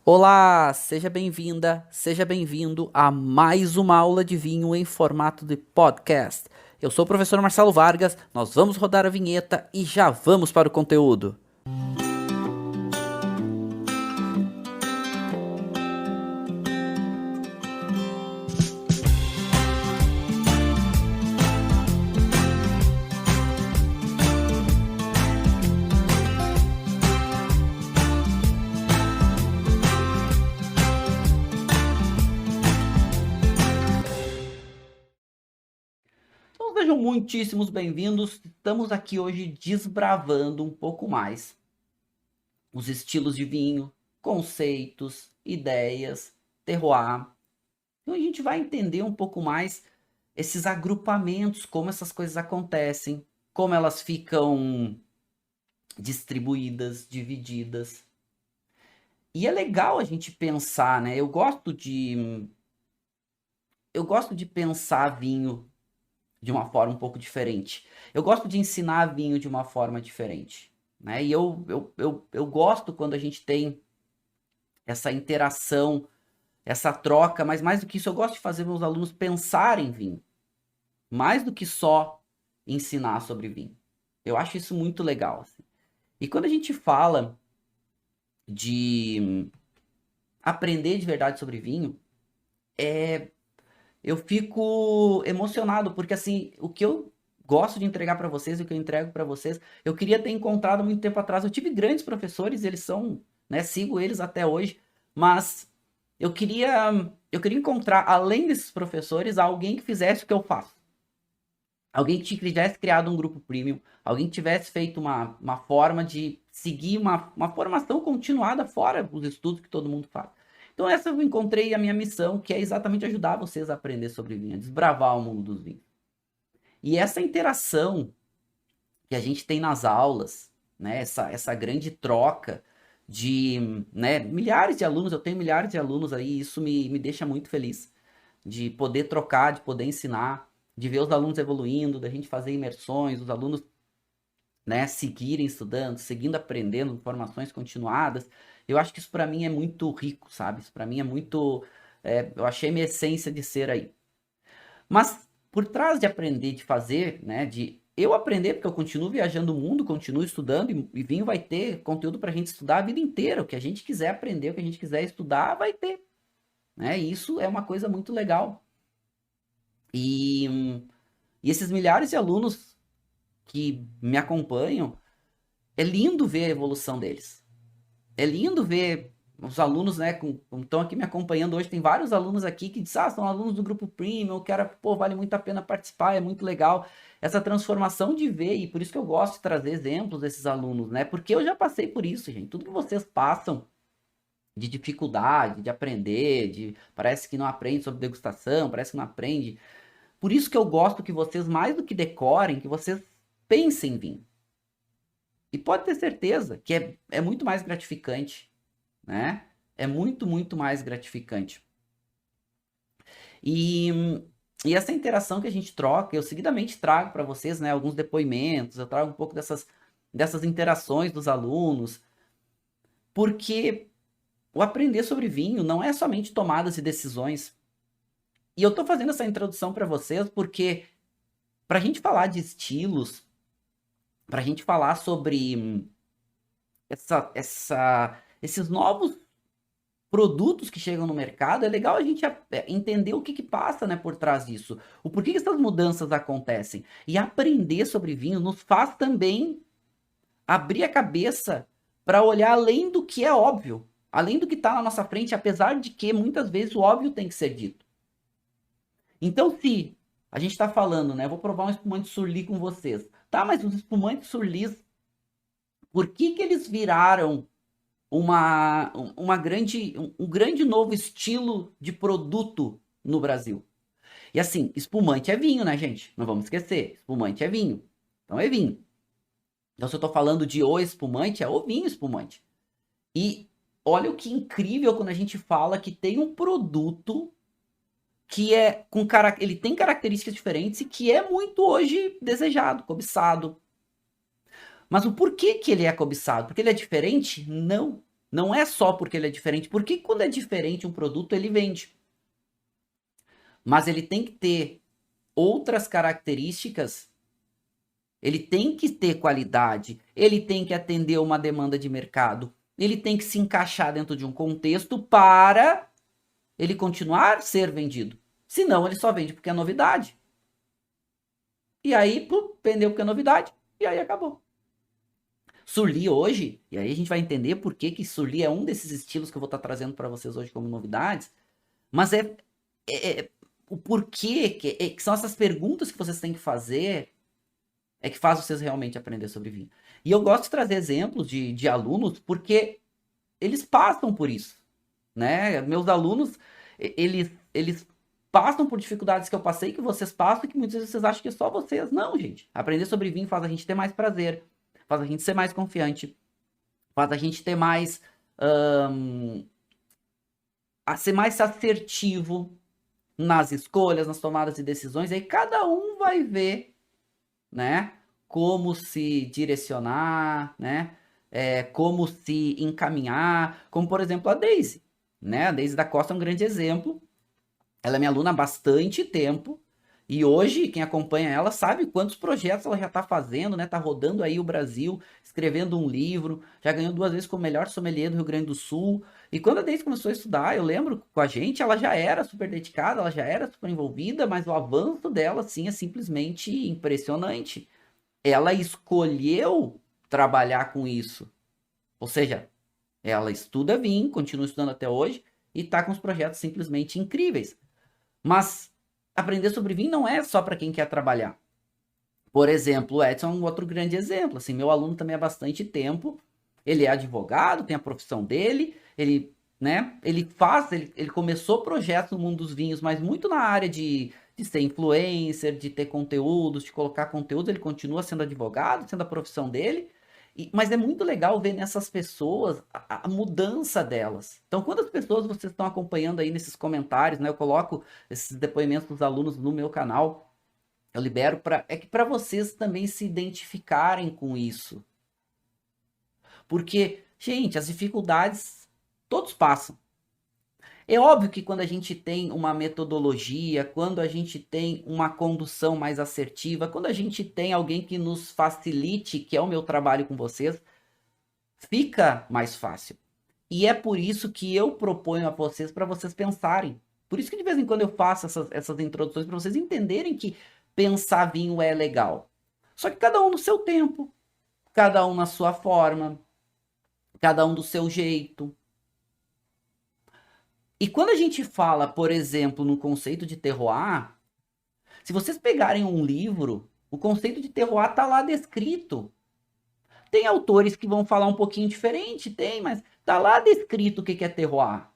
Olá, seja bem-vinda, seja bem-vindo a mais uma aula de vinho em formato de podcast. Eu sou o professor Marcelo Vargas, nós vamos rodar a vinheta e já vamos para o conteúdo. Então sejam muitíssimos bem-vindos. Estamos aqui hoje desbravando um pouco mais os estilos de vinho, conceitos, ideias, terroir. Então a gente vai entender um pouco mais esses agrupamentos, como essas coisas acontecem, como elas ficam distribuídas, divididas. E é legal a gente pensar, né? Eu gosto de pensar vinho de uma forma um pouco diferente. Eu gosto de ensinar vinho de uma forma diferente, né? E eu gosto quando a gente tem essa interação, essa troca, mas mais do que isso, eu gosto de fazer meus alunos pensarem em vinho, mais do que só ensinar sobre vinho. Eu acho isso muito legal, assim. E quando a gente fala de aprender de verdade sobre vinho, eu fico emocionado, porque assim, o que eu gosto de entregar para vocês, o que eu entrego para vocês, eu queria ter encontrado muito tempo atrás. Eu tive grandes professores, eles são, né, sigo eles até hoje, mas eu queria eu queria encontrar, além desses professores, alguém que fizesse o que eu faço. Alguém que tivesse criado um grupo premium, alguém que tivesse feito uma forma de seguir uma formação continuada fora dos estudos que todo mundo faz. Então essa eu encontrei a minha missão, que é exatamente ajudar vocês a aprender sobre vinho, a desbravar o mundo dos vinhos. E essa interação que a gente tem nas aulas, né, essa grande troca de, né, milhares de alunos, eu tenho milhares de alunos aí, e isso me deixa muito feliz de poder trocar, de poder ensinar, de ver os alunos evoluindo, da gente fazer imersões, os alunos, né, seguirem estudando, seguindo aprendendo, formações continuadas. Eu acho que isso para mim é muito rico, sabe? Isso para mim é muito, eu achei minha essência de ser aí. Mas por trás de aprender, de fazer, né, de eu aprender, porque eu continuo viajando o mundo, continuo estudando e vinho vai ter conteúdo para a gente estudar a vida inteira. O que a gente quiser aprender, o que a gente quiser estudar, vai ter, né? E isso é uma coisa muito legal. E, e esses milhares de alunos que me acompanham, é lindo ver a evolução deles. É lindo ver os alunos, né, como estão aqui me acompanhando hoje. Tem vários alunos aqui que dizem, são alunos do grupo Premium, que era, pô, vale muito a pena participar, é muito legal. Essa transformação de ver, e por isso que eu gosto de trazer exemplos desses alunos, né? Porque eu já passei por isso, gente. Tudo que vocês passam de dificuldade, de aprender, parece que não aprende sobre degustação, parece que não aprende. Por isso que eu gosto que vocês, mais do que decorem, que vocês pensem em vinho. E pode ter certeza que é muito mais gratificante, né? É muito, muito mais gratificante. E, e essa interação que a gente troca, eu seguidamente trago para vocês, né, alguns depoimentos, eu trago um pouco dessas interações dos alunos, porque o aprender sobre vinho não é somente tomadas e decisões. E eu estou fazendo essa introdução para vocês porque, para a gente falar de estilos, para a gente falar sobre esses novos produtos que chegam no mercado, é legal a gente entender o que que passa, né, por trás disso. O porquê que essas mudanças acontecem. E aprender sobre vinho nos faz também abrir a cabeça para olhar além do que é óbvio. Além do que está na nossa frente, apesar de que muitas vezes o óbvio tem que ser dito. Então, se a gente está falando, né, vou provar um espumante Surly com vocês. Tá, mas os espumantes Surlys, por que que eles viraram uma grande, um grande novo estilo de produto no Brasil? E assim, espumante é vinho, né, gente? Não vamos esquecer, espumante é vinho. Então é vinho. Então se eu tô falando de o espumante, é o vinho espumante. E olha o que incrível quando a gente fala que tem um produto que ele tem características diferentes e que é muito hoje desejado, cobiçado. Mas o porquê que ele é cobiçado? Porque ele é diferente? Não. Não é só porque ele é diferente, porque quando é diferente um produto, ele vende. Mas ele tem que ter outras características, ele tem que ter qualidade, ele tem que atender uma demanda de mercado, ele tem que se encaixar dentro de um contexto para ele continuar a ser vendido. Senão, ele só vende porque é novidade. E aí, vendeu porque é novidade, e aí acabou. Surly hoje, e aí a gente vai entender por que Surly é um desses estilos que eu vou estar trazendo para vocês hoje como novidades, mas o porquê, que são essas perguntas que vocês têm que fazer, é que faz vocês realmente aprender sobre vinho. E eu gosto de trazer exemplos de alunos, porque eles passam por isso, né? Meus alunos, eles passam por dificuldades que eu passei, que vocês passam, e que muitas vezes vocês acham que é só vocês. Não, gente. Aprender sobre vinho faz a gente ter mais prazer, faz a gente ser mais confiante, faz a gente ter mais... a ser mais assertivo nas escolhas, nas tomadas de decisões. Aí cada um vai ver, né? Como se direcionar, né? Como se encaminhar. Como, por exemplo, a Daisy, né? A Daisy da Costa é um grande exemplo. Ela é minha aluna há bastante tempo. E hoje, quem acompanha ela sabe quantos projetos ela já está fazendo, né? Tá rodando aí o Brasil, escrevendo um livro, já ganhou 2 vezes como melhor sommelier do Rio Grande do Sul. E quando a Deise começou a estudar, eu lembro com a gente, ela já era super dedicada, ela já era super envolvida, mas o avanço dela, assim, é simplesmente impressionante. Ela escolheu trabalhar com isso. Ou seja, ela estuda vinho, continua estudando até hoje, e tá com os projetos simplesmente incríveis. Mas aprender sobre vinho não é só para quem quer trabalhar. Por exemplo, o Edson é um outro grande exemplo. Assim, meu aluno também há bastante tempo. Ele é advogado, tem a profissão dele. Ele, né? Ele começou projetos no mundo dos vinhos, mas muito na área de ser influencer, de ter conteúdos, de colocar conteúdos. Ele continua sendo advogado, sendo a profissão dele. Mas é muito legal ver nessas pessoas a mudança delas. Então, quantas pessoas vocês estão acompanhando aí nesses comentários, né? Eu coloco esses depoimentos dos alunos no meu canal. Eu libero para vocês também se identificarem com isso. Porque, gente, as dificuldades todos passam. É óbvio que quando a gente tem uma metodologia, quando a gente tem uma condução mais assertiva, quando a gente tem alguém que nos facilite, que é o meu trabalho com vocês, fica mais fácil. E é por isso que eu proponho a vocês para vocês pensarem. Por isso que de vez em quando eu faço essas introduções para vocês entenderem que pensar vinho é legal. Só que cada um no seu tempo, cada um na sua forma, cada um do seu jeito. E quando a gente fala, por exemplo, no conceito de terroir, se vocês pegarem um livro, o conceito de terroir está lá descrito. Tem autores que vão falar um pouquinho diferente, tem, mas tá lá descrito o que é terroir.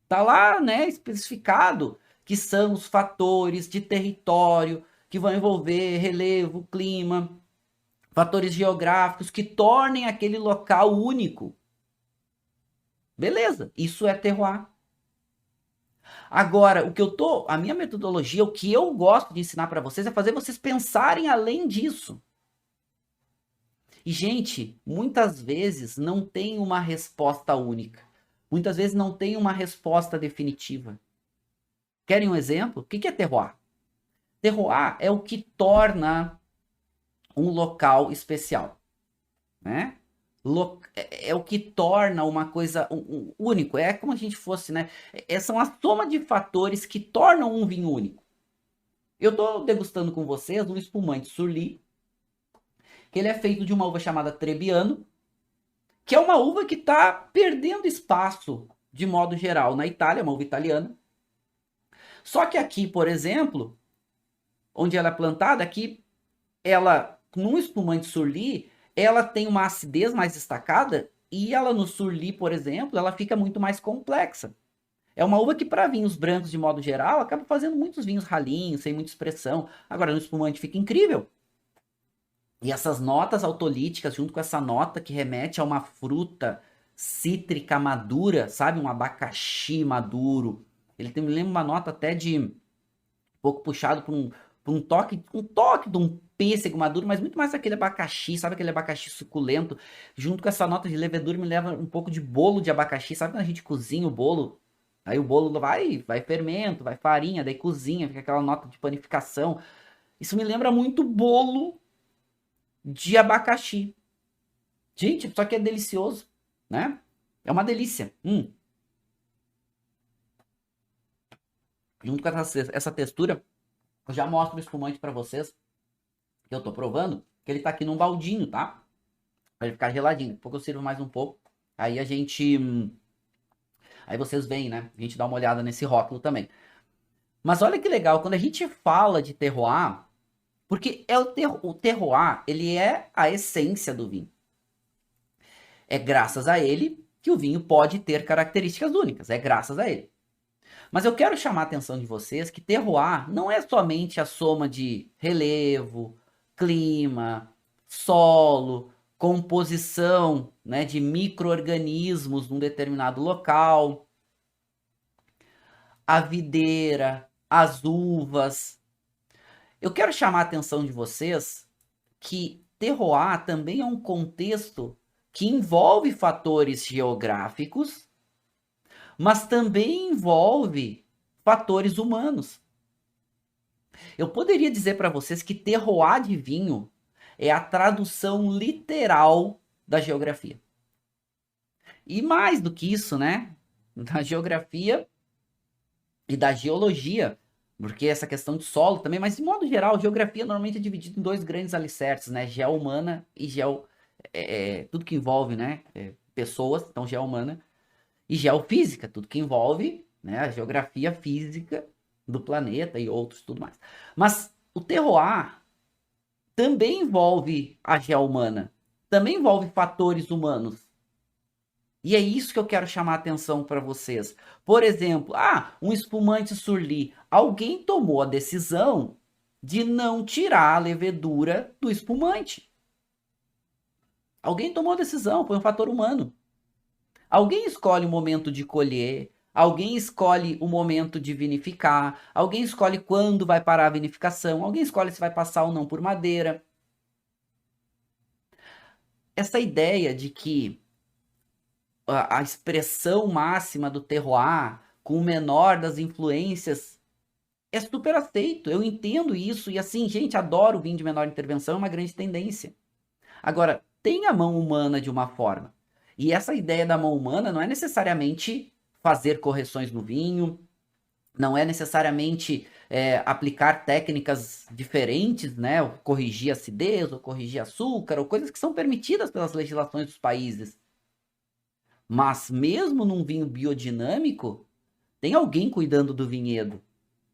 Tá lá, né, especificado que são os fatores de território que vão envolver relevo, clima, fatores geográficos que tornem aquele local único. Beleza, isso é terroir. Agora, a minha metodologia, o que eu gosto de ensinar para vocês é fazer vocês pensarem além disso. E, gente, muitas vezes não tem uma resposta única. Muitas vezes não tem uma resposta definitiva. Querem um exemplo? O que é terroir? Terroir é o que torna um local especial, né? É o que torna uma coisa único. É como a gente fosse, né? São a soma de fatores que tornam um vinho único. Eu estou degustando com vocês um espumante Surly, que ele é feito de uma uva chamada Trebbiano, que é uma uva que está perdendo espaço de modo geral na Itália, uma uva italiana. Só que aqui, por exemplo, onde ela é plantada, aqui ela, num espumante Surly, ela tem uma acidez mais destacada e ela no Surly, por exemplo, ela fica muito mais complexa. É uma uva que para vinhos brancos de modo geral acaba fazendo muitos vinhos ralinhos, sem muita expressão. Agora no espumante fica incrível. E essas notas autolíticas, junto com essa nota que remete a uma fruta cítrica madura, sabe? Um abacaxi maduro. Ele me lembra uma nota até de um pouco puxado um toque de um pêssego maduro, mas muito mais aquele abacaxi, sabe aquele abacaxi suculento, junto com essa nota de levedura me leva um pouco de bolo de abacaxi, sabe quando a gente cozinha o bolo? Aí o bolo vai fermento, vai farinha, daí cozinha, fica aquela nota de panificação. Isso me lembra muito bolo de abacaxi. Gente, só que é delicioso, né? É uma delícia. Junto com essa textura, eu já mostro o espumante para vocês, que eu tô provando, que ele tá aqui num baldinho, tá? Pra ele ficar geladinho. Daqui a pouco eu sirvo mais um pouco. Aí a gente. Aí vocês veem, né? A gente dá uma olhada nesse rótulo também. Mas olha que legal, quando a gente fala de terroir, porque o terroir, ele é a essência do vinho. É graças a ele que o vinho pode ter características únicas. É graças a ele. Mas eu quero chamar a atenção de vocês que terroir não é somente a soma de relevo, clima, solo, composição, né, de micro-organismos num determinado local, a videira, as uvas. Eu quero chamar a atenção de vocês que terroir também é um contexto que envolve fatores geográficos, mas também envolve fatores humanos. Eu poderia dizer para vocês que terroir de vinho é a tradução literal da geografia. E mais do que isso, né? Da geografia e da geologia, porque essa questão de solo também, mas de modo geral, geografia normalmente é dividida em dois grandes alicerces, né? Geo-humana e tudo que envolve, né? Pessoas, então geo-humana, e geofísica, tudo que envolve, né? A geografia física do planeta e outros, tudo mais. Mas o terroir também envolve a geo-humana, também envolve fatores humanos. E é isso que eu quero chamar a atenção para vocês. Por exemplo, um espumante Surly. Alguém tomou a decisão de não tirar a levedura do espumante. Alguém tomou a decisão, foi um fator humano. Alguém escolhe o momento de colher, alguém escolhe o momento de vinificar, alguém escolhe quando vai parar a vinificação, alguém escolhe se vai passar ou não por madeira. Essa ideia de que a expressão máxima do terroir, com o menor das influências, é super aceito. Eu entendo isso. E assim, gente, adoro vinho de menor intervenção, é uma grande tendência. Agora, tem a mão humana de uma forma. E essa ideia da mão humana não é necessariamente fazer correções no vinho, não é necessariamente aplicar técnicas diferentes, né? Ou corrigir acidez, ou corrigir açúcar, ou coisas que são permitidas pelas legislações dos países. Mas mesmo num vinho biodinâmico, tem alguém cuidando do vinhedo,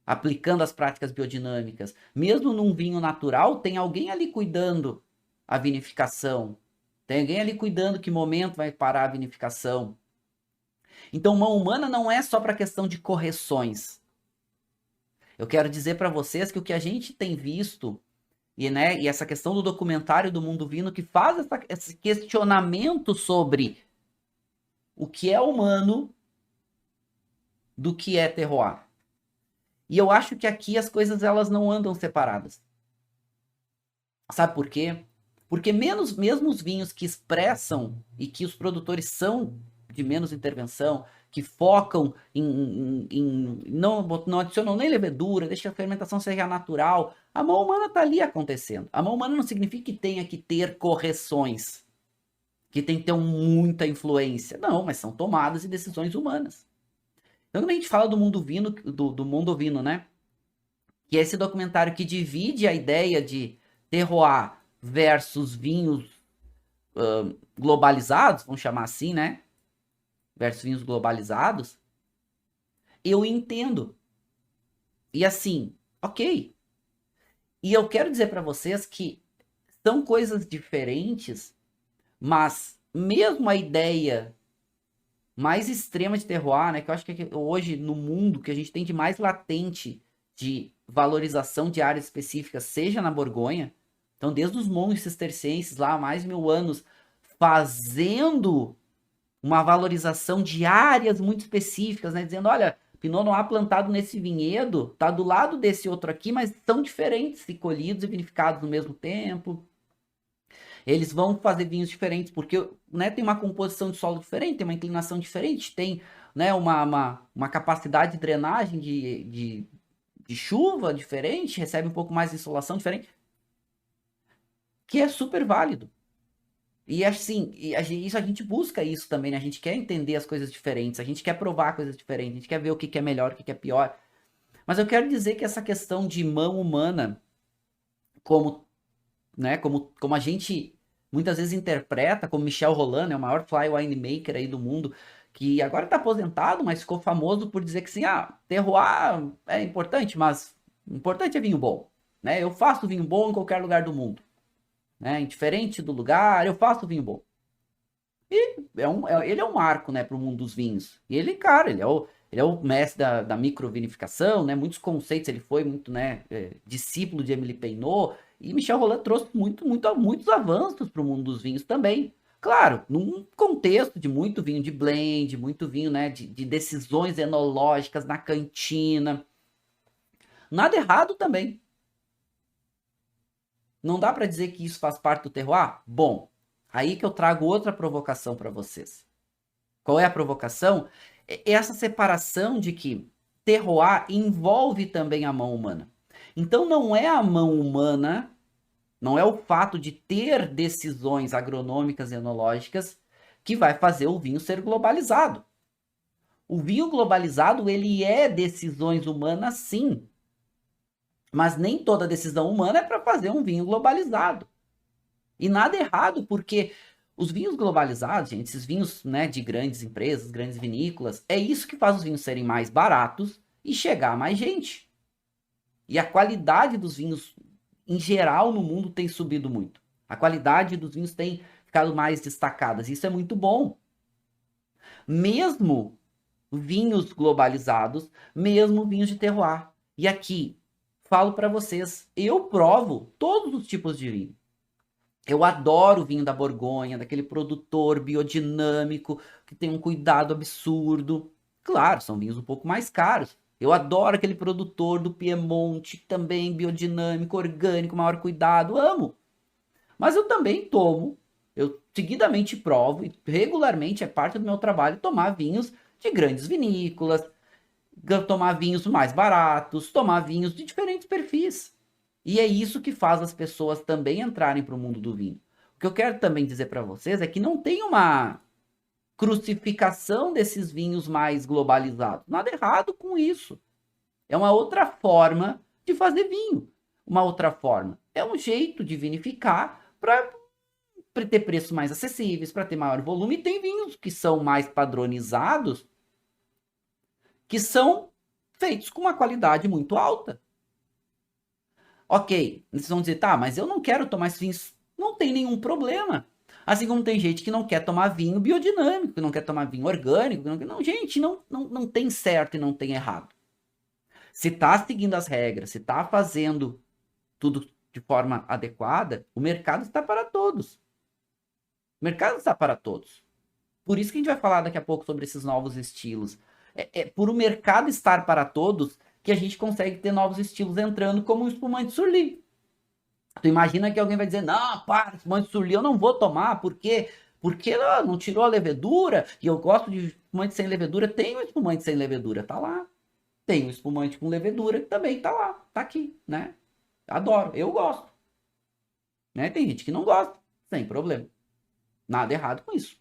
aplicando as práticas biodinâmicas. Mesmo num vinho natural, tem alguém ali cuidando a vinificação. Tem alguém ali cuidando que momento vai parar a vinificação. Então, mão humana não é só para questão de correções. Eu quero dizer para vocês que o que a gente tem visto, e essa questão do documentário do Mundo Vino, que faz esse questionamento sobre o que é humano do que é terroir. E eu acho que aqui as coisas elas não andam separadas. Sabe por quê? Porque mesmo os vinhos que expressam e que os produtores são de menos intervenção, que focam não adicionam nem levedura, deixa que a fermentação seja natural, a mão humana está ali acontecendo. A mão humana não significa que tenha que ter correções, que tem que ter muita influência. Não, mas são tomadas e decisões humanas. Então, quando a gente fala do mundo vino, do mundo ovino, né? Que é esse documentário que divide a ideia de terroir versus vinhos globalizados, vamos chamar assim, né? Versus vinhos globalizados, eu entendo. E assim, ok. E eu quero dizer para vocês que são coisas diferentes, mas mesmo a ideia mais extrema de terroir, né, que eu acho que hoje no mundo que a gente tem de mais latente de valorização de áreas específicas, seja na Borgonha, então desde os monges cistercienses lá há mais de 1000 anos, fazendo uma valorização de áreas muito específicas, né, dizendo, olha, Pinot Noir plantado nesse vinhedo tá do lado desse outro aqui, mas são diferentes, se colhidos e vinificados no mesmo tempo. Eles vão fazer vinhos diferentes, porque, né, tem uma composição de solo diferente, tem uma inclinação diferente, tem, né, uma capacidade de drenagem de chuva diferente, recebe um pouco mais de insolação diferente, que é super válido. E assim, isso a gente busca isso também, né? A gente quer entender as coisas diferentes, a gente quer provar coisas diferentes, a gente quer ver o que é melhor, o que é pior. Mas eu quero dizer que essa questão de mão humana, como, né, como a gente muitas vezes interpreta, como Michel Rolland, né, o maior fly winemaker aí do mundo, que agora está aposentado, mas ficou famoso por dizer que sim, terroir é importante, mas o importante é vinho bom, né? Eu faço vinho bom em qualquer lugar do mundo, né? Indiferente do lugar, eu faço vinho bom. E ele é um marco, né, para o mundo dos vinhos. E ele, cara, ele é o mestre da microvinificação, né? Muitos conceitos, ele foi muito, né, discípulo de Émile Peynaud. E Michel Rolland trouxe muitos avanços para o mundo dos vinhos também. Claro, num contexto de muito vinho de blend, muito vinho, né, de decisões enológicas na cantina. Nada errado também. Não dá para dizer que isso faz parte do terroir? Bom, aí que eu trago outra provocação para vocês. Qual é a provocação? É essa separação de que terroir envolve também a mão humana. Então não é a mão humana, não é o fato de ter decisões agronômicas e enológicas que vai fazer o vinho ser globalizado. O vinho globalizado, ele é decisões humanas, sim. Mas nem toda decisão humana é para fazer um vinho globalizado. E nada errado, porque os vinhos globalizados, gente, esses vinhos, né, de grandes empresas, grandes vinícolas, é isso que faz os vinhos serem mais baratos e chegar a mais gente. E a qualidade dos vinhos, em geral, no mundo tem subido muito. A qualidade dos vinhos tem ficado mais destacadas. Isso é muito bom. Mesmo vinhos globalizados, mesmo vinhos de terroir. E aqui, falo para vocês, eu provo todos os tipos de vinho. Eu adoro o vinho da Borgonha, daquele produtor biodinâmico, que tem um cuidado absurdo. Claro, são vinhos um pouco mais caros. Eu adoro aquele produtor do Piemonte, também biodinâmico, orgânico, maior cuidado. Amo. Mas eu também tomo, eu seguidamente provo, e regularmente é parte do meu trabalho tomar vinhos de grandes vinícolas, tomar vinhos mais baratos, tomar vinhos de diferentes perfis. E é isso que faz as pessoas também entrarem para o mundo do vinho. O que eu quero também dizer para vocês é que não tem uma crucificação desses vinhos mais globalizados. Nada errado com isso. É uma outra forma de fazer vinho. Uma outra forma. É um jeito de vinificar para ter preços mais acessíveis, para ter maior volume. E tem vinhos que são mais padronizados, que são feitos com uma qualidade muito alta. Ok, vocês vão dizer, tá, mas eu não quero tomar esses vinhos. Não tem nenhum problema. Assim como tem gente que não quer tomar vinho biodinâmico, que não quer tomar vinho orgânico. Não, gente, não tem certo e não tem errado. Se tá seguindo as regras, se tá fazendo tudo de forma adequada, o mercado está para todos. O mercado está para todos. Por isso que a gente vai falar daqui a pouco sobre esses novos estilos. É por o mercado estar para todos que a gente consegue ter novos estilos entrando, como o espumante Surly. Tu imagina que alguém vai dizer, não, para, espumante Surly eu não vou tomar, porque não tirou a levedura, e eu gosto de espumante sem levedura. Tem o espumante sem levedura, tá lá. Tem o espumante com levedura, que também tá lá, tá aqui, né? Adoro, eu gosto. Né? Tem gente que não gosta, sem problema. Nada errado com isso,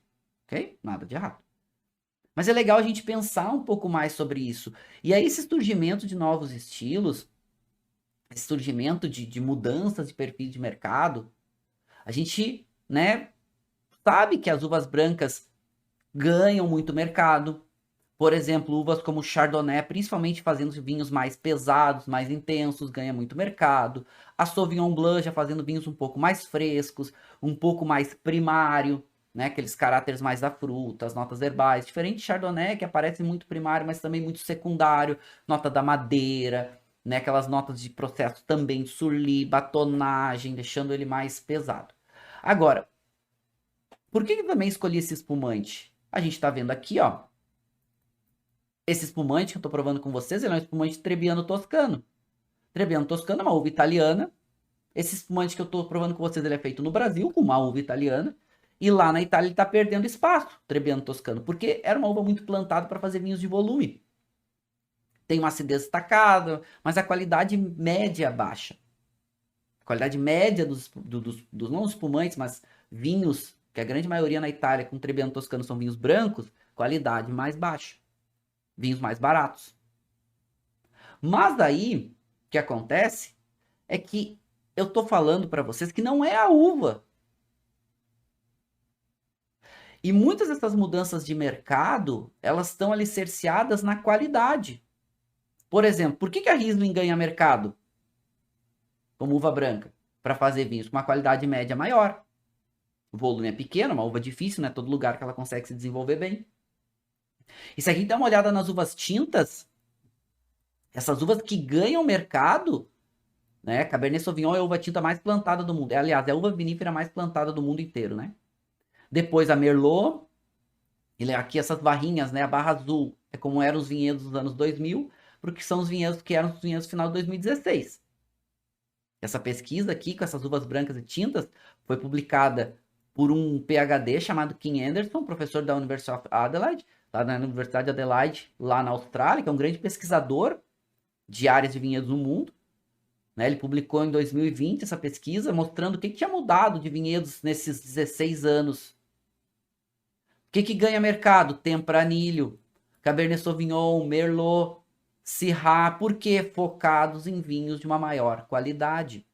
ok? Nada de errado. Mas é legal a gente pensar um pouco mais sobre isso. E aí, esse surgimento de novos estilos, esse surgimento de mudanças de perfil de mercado, a gente, né, sabe que as uvas brancas ganham muito mercado. Por exemplo, uvas como Chardonnay, principalmente fazendo vinhos mais pesados, mais intensos, ganha muito mercado. A Sauvignon Blanc já fazendo vinhos um pouco mais frescos, um pouco mais primário, né? Aqueles caráteres mais da fruta, as notas herbais. Diferente de Chardonnay, que aparece muito primário, mas também muito secundário. Nota da madeira, né? Aquelas notas de processo também, surli, batonagem, deixando ele mais pesado. Agora, por que eu também escolhi esse espumante? A gente tá vendo aqui, ó. Esse espumante que eu tô provando com vocês, ele é um espumante Trebbiano Toscano. Trebbiano Toscano é uma uva italiana. Esse espumante que eu tô provando com vocês, ele é feito no Brasil, com uma uva italiana. E lá na Itália ele tá perdendo espaço, Trebbiano Toscano, porque era uma uva muito plantada para fazer vinhos de volume. Tem uma acidez destacada, mas a qualidade média é baixa. A qualidade média dos não espumantes, mas vinhos, que a grande maioria na Itália com Trebbiano Toscano são vinhos brancos, qualidade mais baixa. Vinhos mais baratos. Mas daí, o que acontece é que eu tô falando para vocês que não é a uva. E muitas dessas mudanças de mercado, elas estão alicerciadas na qualidade. Por exemplo, por que a Riesling ganha mercado como uva branca? Para fazer vinhos com uma qualidade média maior. O volume é pequeno, uma uva difícil, não é todo lugar que ela consegue se desenvolver bem. E se a gente der uma olhada nas uvas tintas, essas uvas que ganham mercado, né? Cabernet Sauvignon é a uva tinta mais plantada do mundo. Aliás, é a uva vinífera mais plantada do mundo inteiro, né? Depois a Merlot, aqui essas barrinhas, né? A barra azul é como eram os vinhedos dos anos 2000, porque são os vinhedos que eram os vinhedos do final de 2016. Essa pesquisa aqui com essas uvas brancas e tintas foi publicada por um PhD chamado Kim Anderson, professor da University of Adelaide, lá na Universidade de Adelaide, lá na Austrália, que é um grande pesquisador de áreas de vinhedos no mundo. Né? Ele publicou em 2020 essa pesquisa mostrando o que tinha mudado de vinhedos nesses 16 anos. O que ganha mercado? Tempranillo, Cabernet Sauvignon, Merlot, Syrah. Por quê? Focados em vinhos de uma maior qualidade.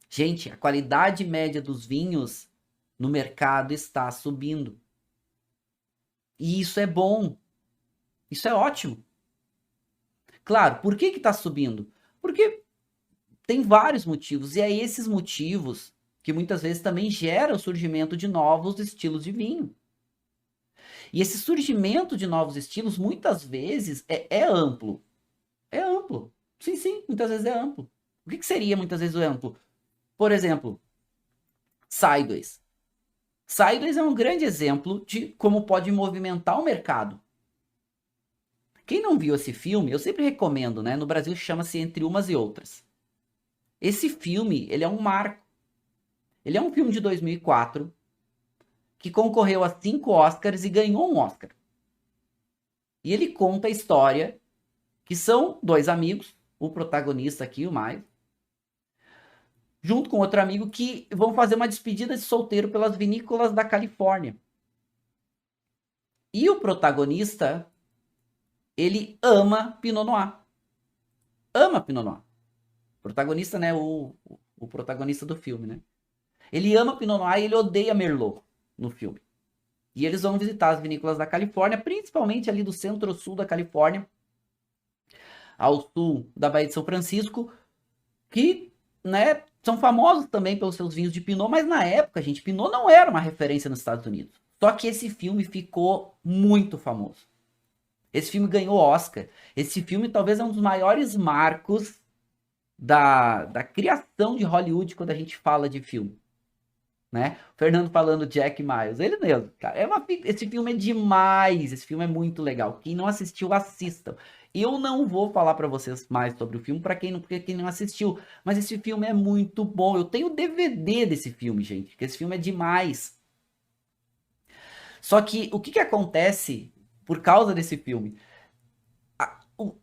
Gente, a qualidade média dos vinhos no mercado está subindo. E isso é bom. Isso é ótimo. Claro, por que está subindo? Porque tem vários motivos. E é esses motivos que muitas vezes também geram o surgimento de novos estilos de vinho. E esse surgimento de novos estilos, muitas vezes, é amplo. É amplo. Sim, sim, muitas vezes é amplo. O que seria muitas vezes o amplo? Por exemplo, Sideways. Sideways é um grande exemplo de como pode movimentar o mercado. Quem não viu esse filme, eu sempre recomendo, né? No Brasil chama-se Entre Umas e Outras. Esse filme, ele é um marco. Ele é um filme de 2004 que concorreu a 5 Oscars e ganhou um Oscar. E ele conta a história que são 2 amigos, o protagonista aqui, o mais, junto com outro amigo que vão fazer uma despedida de solteiro pelas vinícolas da Califórnia. E o protagonista, ele ama Pinot Noir. Ama Pinot Noir. O protagonista, né? O protagonista do filme, né? Ele ama Pinot Noir e ele odeia Merlot no filme. E eles vão visitar as vinícolas da Califórnia, principalmente ali do centro-sul da Califórnia, ao sul da Baía de São Francisco, que, né, são famosos também pelos seus vinhos de Pinot, mas na época, gente, Pinot não era uma referência nos Estados Unidos. Só que esse filme ficou muito famoso. Esse filme ganhou Oscar. Esse filme talvez é um dos maiores marcos da criação de Hollywood quando a gente fala de filme. Né? O Fernando falando Jack Miles, ele mesmo, cara. Esse filme é demais, esse filme é muito legal. Quem não assistiu, assistam. Eu não vou falar para vocês mais sobre o filme porque quem não assistiu, mas esse filme é muito bom. Eu tenho DVD desse filme, gente, porque esse filme é demais. Só que o que acontece por causa desse filme?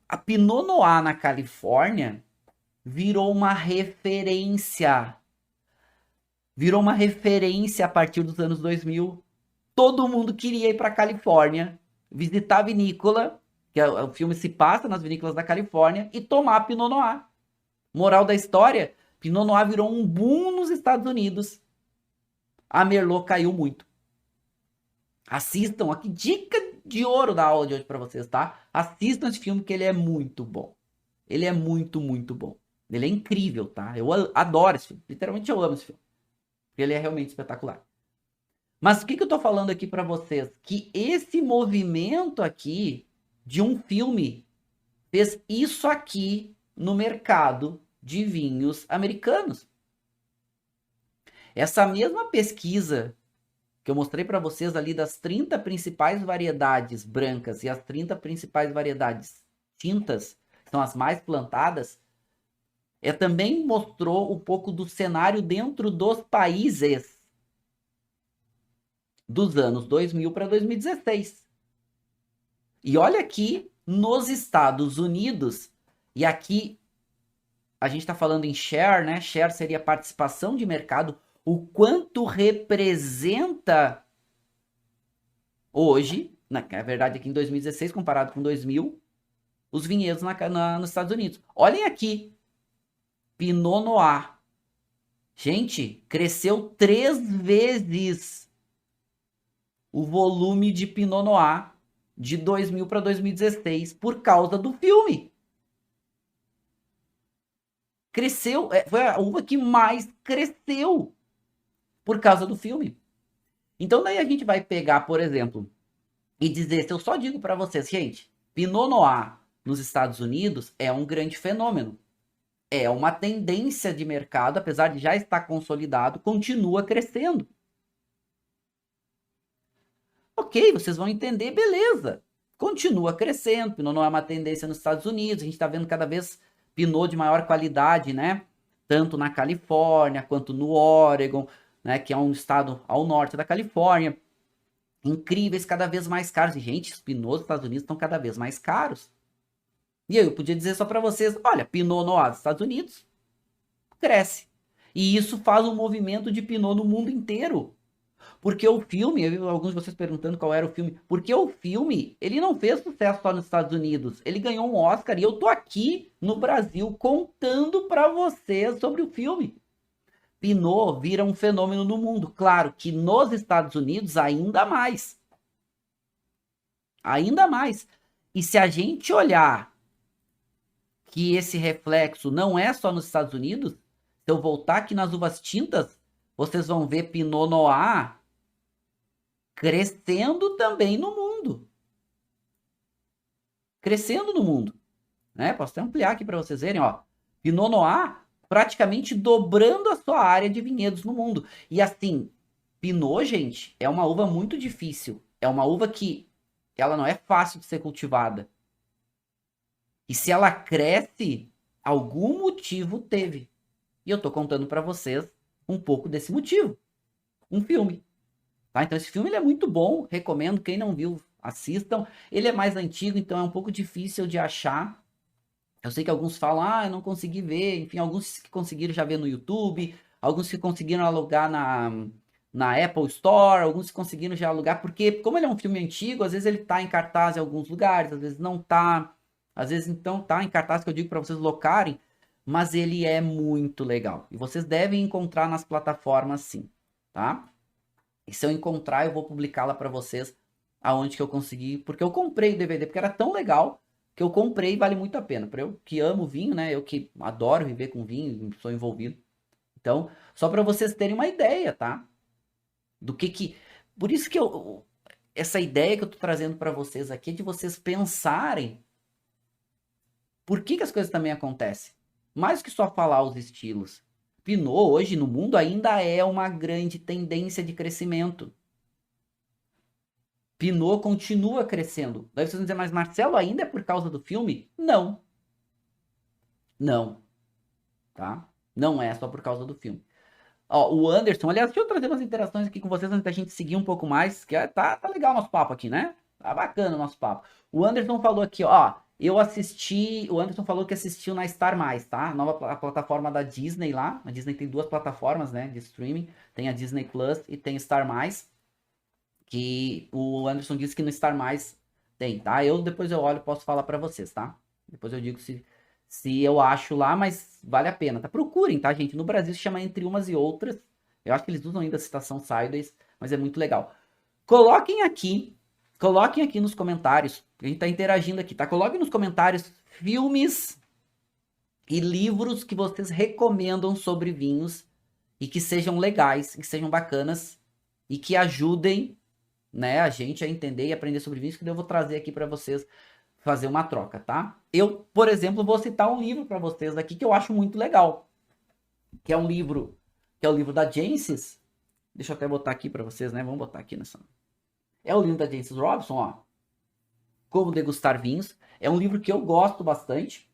A Pinot Noir na Califórnia virou uma referência. Virou uma referência a partir dos anos 2000. Todo mundo queria ir para a Califórnia, visitar a vinícola, que o filme se passa nas vinícolas da Califórnia, e tomar Pinot Noir. Moral da história, Pinot Noir virou um boom nos Estados Unidos. A Merlot caiu muito. Assistam, aqui dica de ouro da aula de hoje para vocês, tá? Assistam esse filme que ele é muito bom. Ele é muito, muito bom. Ele é incrível, tá? Eu adoro esse filme. Literalmente eu amo esse filme. Ele é realmente espetacular. Mas o que eu tô falando aqui para vocês? Que esse movimento aqui de um filme fez isso aqui no mercado de vinhos americanos. Essa mesma pesquisa que eu mostrei para vocês ali das 30 principais variedades brancas e as 30 principais variedades tintas, que são as mais plantadas, também mostrou um pouco do cenário dentro dos países dos anos 2000 para 2016. E olha aqui nos Estados Unidos, e aqui a gente está falando em share, né? Share seria participação de mercado, o quanto representa hoje, na verdade aqui em 2016 comparado com 2000, os vinhedos nos Estados Unidos. Olhem aqui, Pinot Noir. Gente, cresceu 3 vezes o volume de Pinot Noir de 2000 para 2016 por causa do filme. Cresceu, foi a uva que mais cresceu por causa do filme. Então daí a gente vai pegar, por exemplo, e dizer, se eu só digo para vocês, gente, Pinot Noir nos Estados Unidos é um grande fenômeno. É uma tendência de mercado, apesar de já estar consolidado, continua crescendo. Ok, vocês vão entender, beleza. Continua crescendo, Pinot Noir é uma tendência nos Estados Unidos, a gente está vendo cada vez Pinot de maior qualidade, né? Tanto na Califórnia, quanto no Oregon, né? Que é um estado ao norte da Califórnia. Incríveis, cada vez mais caros. E, gente, os Pinot dos Estados Unidos estão cada vez mais caros. E eu podia dizer só para vocês, olha, Pinot Noir dos Estados Unidos cresce. E isso faz um movimento de Pinot no mundo inteiro. Porque o filme, eu vi alguns de vocês perguntando qual era o filme, porque o filme, ele não fez sucesso só nos Estados Unidos, ele ganhou um Oscar e eu tô aqui no Brasil contando para vocês sobre o filme. Pinot vira um fenômeno no mundo, claro que nos Estados Unidos ainda mais. Ainda mais. E se a gente olhar que esse reflexo não é só nos Estados Unidos, se eu voltar aqui nas uvas tintas, vocês vão ver Pinot Noir crescendo também no mundo. Crescendo no mundo. Né? Posso até ampliar aqui para vocês verem. Ó. Pinot Noir praticamente dobrando a sua área de vinhedos no mundo. E assim, Pinot, gente, é uma uva muito difícil. É uma uva que ela não é fácil de ser cultivada. E se ela cresce, algum motivo teve. E eu tô contando para vocês um pouco desse motivo. Um filme. Tá? Então esse filme ele é muito bom, recomendo, quem não viu, assistam. Ele é mais antigo, então é um pouco difícil de achar. Eu sei que alguns falam, eu não consegui ver, enfim, alguns que conseguiram já ver no YouTube, alguns que conseguiram alugar na Apple Store, alguns que conseguiram já alugar, porque como ele é um filme antigo, às vezes ele tá em cartaz em alguns lugares, às vezes não tá, às vezes então tá em cartaz que eu digo para vocês locarem, mas ele é muito legal. E vocês devem encontrar nas plataformas sim, tá? E se eu encontrar, eu vou publicá-la para vocês aonde que eu consegui, porque eu comprei o DVD, porque era tão legal que eu comprei e vale muito a pena. Para eu que amo vinho, né? Eu que adoro viver com vinho, sou envolvido. Então, só para vocês terem uma ideia, tá? Do que por isso que essa ideia que eu tô trazendo para vocês aqui é de vocês pensarem por que as coisas também acontecem. Mais que só falar os estilos. Pinot hoje no mundo ainda é uma grande tendência de crescimento. Pinot continua crescendo. Daí vocês vão dizer, mas Marcelo, ainda é por causa do filme? Não. Não. Tá? Não é só por causa do filme. Ó, o Anderson, aliás, deixa eu trazer umas interações aqui com vocês antes da gente seguir um pouco mais, que tá legal o nosso papo aqui, né? Tá bacana o nosso papo. O Anderson falou aqui, ó, o Anderson falou que assistiu na Star+, tá? A plataforma da Disney lá. A Disney tem 2 plataformas, né, de streaming. Tem a Disney Plus e tem Star+, que o Anderson disse que no Star+, tem, tá? Depois eu olho e posso falar pra vocês, tá? Depois eu digo se eu acho lá, mas vale a pena, tá? Procurem, tá, gente? No Brasil se chama Entre Umas e Outras. Eu acho que eles usam ainda a citação Sideways, mas é muito legal. Coloquem aqui nos comentários, a gente tá interagindo aqui, tá? Coloquem nos comentários filmes e livros que vocês recomendam sobre vinhos e que sejam legais, que sejam bacanas e que ajudem, né, a gente a entender e aprender sobre vinhos, que eu vou trazer aqui para vocês fazer uma troca, tá? Eu, por exemplo, vou citar um livro para vocês aqui que eu acho muito legal, que é o livro da Jancis, Deixa eu até botar aqui para vocês, né? Vamos botar aqui nessa. É o livro da Jancis Robinson, ó. Como Degustar Vinhos. É um livro que eu gosto bastante.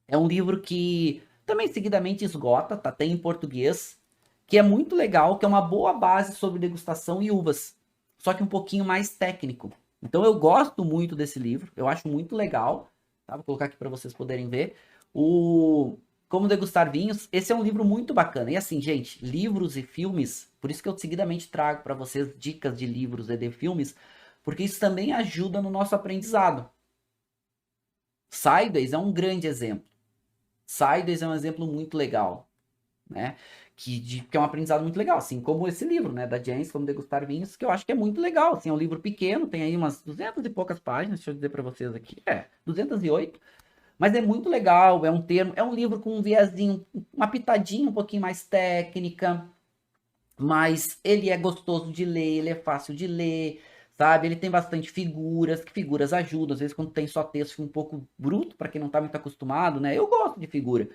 É um livro que também seguidamente esgota, tá até em português, que é muito legal, que é uma boa base sobre degustação e uvas, só que um pouquinho mais técnico. Então eu gosto muito desse livro, eu acho muito legal, tá? Vou colocar aqui para vocês poderem ver. O Como Degustar Vinhos, esse é um livro muito bacana. E assim, gente, livros e filmes, por isso que eu seguidamente trago para vocês dicas de livros e de filmes, porque isso também ajuda no nosso aprendizado. Sideways é um grande exemplo. Sideways é um exemplo muito legal, né? Que é um aprendizado muito legal, assim como esse livro, né, da Jens, Como Degustar Vinhos, que eu acho que é muito legal, assim, é um livro pequeno, tem aí umas 200 e poucas páginas, deixa eu dizer para vocês aqui, 208, mas é muito legal, é um livro com um viezinho, uma pitadinha um pouquinho mais técnica, mas ele é gostoso de ler, ele é fácil de ler, sabe? Ele tem bastante figuras, que figuras ajudam, às vezes quando tem só texto fica um pouco bruto para quem não tá muito acostumado, né? Eu gosto de figura.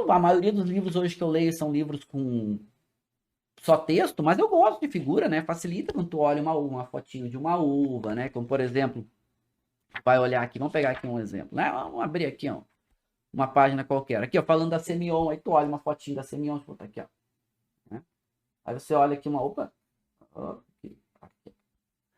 A maioria dos livros hoje que eu leio são livros com só texto, mas eu gosto de figura, né? Facilita quando tu olha uma fotinho de uma uva, né? Como por exemplo, vai olhar aqui, vamos pegar aqui um exemplo, né? Vamos abrir aqui, ó, uma página qualquer. Aqui, ó, falando da Semillon, aí tu olha uma fotinho da Semillon, deixa eu botar aqui, ó. Né? Aí você olha aqui aqui.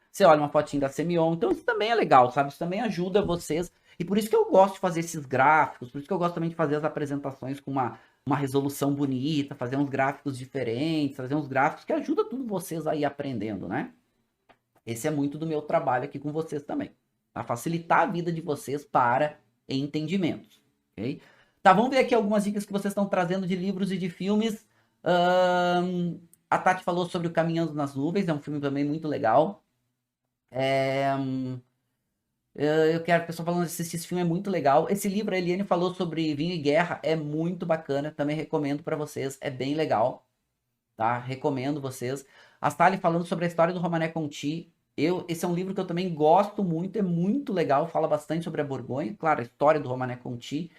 Você olha uma fotinho da Semillon, então isso também é legal, sabe? Isso também ajuda vocês. E por isso que eu gosto de fazer esses gráficos, por isso que eu gosto também de fazer as apresentações com uma resolução bonita, fazer uns gráficos diferentes, fazer uns gráficos que ajudam tudo vocês a ir aprendendo, né? Esse é muito do meu trabalho aqui com vocês também. Tá? Facilitar a vida de vocês para entendimentos, ok? Tá, vamos ver aqui algumas dicas que vocês estão trazendo de livros e de filmes. A Tati falou sobre o Caminhando nas Nuvens, é um filme também muito legal. Eu quero a pessoa falando esse filme é muito legal. Esse livro, a Eliane falou sobre vinho e guerra, é muito bacana. Também recomendo para vocês, é bem legal, tá? Recomendo vocês. A Sally falando sobre a história do Romané Conti. Esse é um livro que eu também gosto muito, é muito legal. Fala bastante sobre a Borgonha, claro, a história do Romané Conti.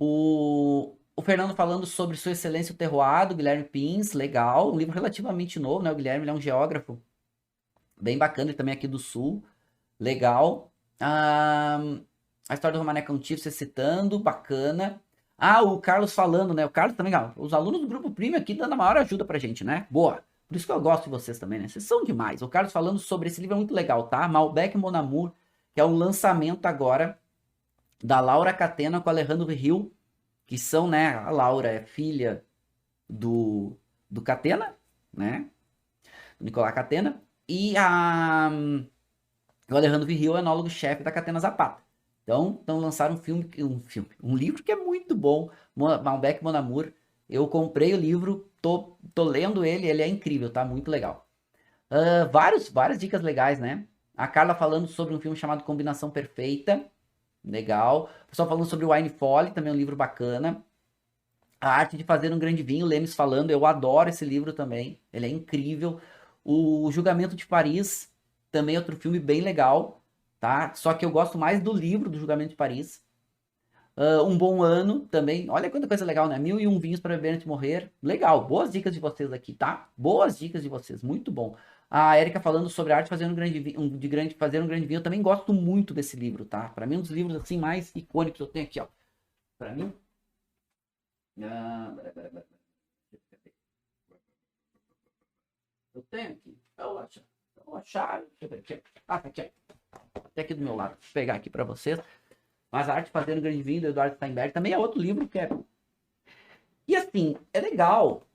O Fernando falando sobre Sua Excelência o Terroir, do Guilherme Pins, legal. Um livro relativamente novo, né? O Guilherme ele é um geógrafo bem bacana, ele também é aqui do Sul. Legal. A história do Romané Conti, você citando, bacana. O Carlos falando, né? O Carlos também, os alunos do Grupo Premium aqui dando a maior ajuda pra gente, né? Boa. Por isso que eu gosto de vocês também, né? Vocês são demais. O Carlos falando sobre esse livro é muito legal, tá? Malbec Mon Amour, que é um lançamento agora da Laura Catena com Alejandro Hill, que são, né? A Laura é filha do Catena, né? Do Nicolás Catena. E o Alejandro Virril é enólogo-chefe da Catena Zapata. Então lançaram um livro que é muito bom, Malbec Mon Amour. Eu comprei o livro, tô lendo ele é incrível, tá? Muito legal. Várias dicas legais, né? A Carla falando sobre um filme chamado Combinação Perfeita, legal. O pessoal falando sobre Wine Folly, também é um livro bacana. A Arte de Fazer um Grande Vinho, Lemes falando, eu adoro esse livro também, ele é incrível. O Julgamento de Paris, também outro filme bem legal, tá? Só que eu gosto mais do livro do Julgamento de Paris. Um Bom Ano também, olha quanta coisa legal, né? 1001 Vinhos para Beber Antes de Morrer, legal, boas dicas de vocês aqui, tá? Boas dicas de vocês, muito bom. A Erika falando sobre a arte de fazer um grande vinho, fazer um grande vinho, eu também gosto muito desse livro, tá? Para mim, um dos livros assim mais icônicos eu tenho aqui, ó. Para mim, eu tenho aqui. Eu vou achar. Deixa eu ver aqui. Tá aqui. Até aqui do meu lado. Vou pegar aqui para vocês. Mas a Arte Fazendo Grande Vinho, do Eduardo Steinberg, também é outro livro que é. E assim, é legal.